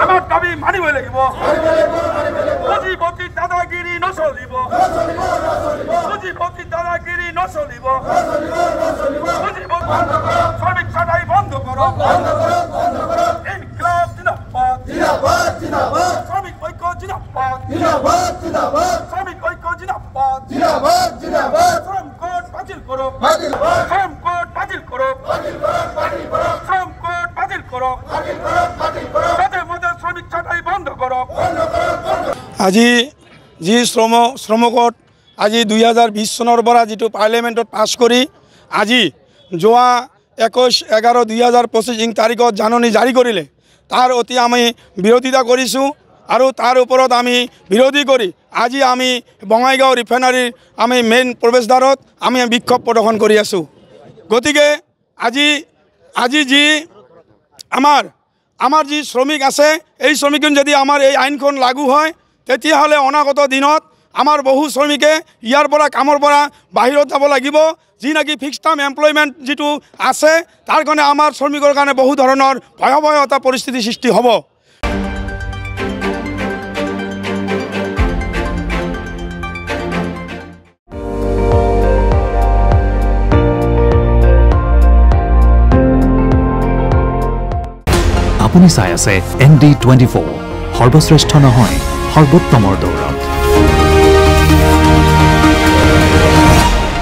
আমার দাবি মানিবই লাগিব পুঁজিপতি দাদাগিরি নচলিব পুঁজিপতি দাদাগিরি নচলিব শ্রমিক ছাঁটাই বন্ধ করো ইনকিলাব জিন্দাবাদ শ্রমিক ঐক্য জিন্দাবাদ শ্রমিক ঐক্য জিন্দাবাদ শ্রম কোড বাতিল করো শ্রম কোড বাতিল করো শ্রম কোড বাতিল করো শ্রমিক ছাঁটাই বন্ধ করো আজি যি শ্রম কোড আজি 2020 চনৰ পৰা যেটো পাৰ্লিয়ামেণ্টত পাছ কৰি আজি যোৱা 21/11/2025 তাৰিখত জাননী জাৰি কৰিলে তাৰ অতি আমি বিৰোধিতা কৰিছোঁ আৰু তাৰ ওপৰত আমি বিৰোধী কৰি আজি আমি বঙাইগাঁও ৰিফাইনাৰীৰ আমি মেইন প্ৰৱেশদ্বাৰত আমি বিক্ষোভ প্ৰদৰ্শন কৰি আছোঁ গতিকে আজি যি আমাৰ যি শ্ৰমিক আছে এই শ্ৰমিক যদি আমাৰ এই আইনখন লাগু হয় তেতিয়াহ'লে অনাগত দিনত আমাৰ বহু শ্ৰমিকে ইয়াৰ পৰা কামৰ পৰা বাহিৰত যাব লাগিব যি নাকি ফিক্স টাৰ্ম এমপ্লয়মেণ্ট যেটো আছে তাৰ কাৰণে আমাৰ শ্ৰমিকৰ কাৰণে বহু ধৰণৰ ভয়াৱহ এটা পৰিস্থিতি সৃষ্টি হ'ব আপুনি চাই আছে ND24 সৰ্বশ্ৰেষ্ঠ নহয় সৰ্বোত্তমৰ দৌৰ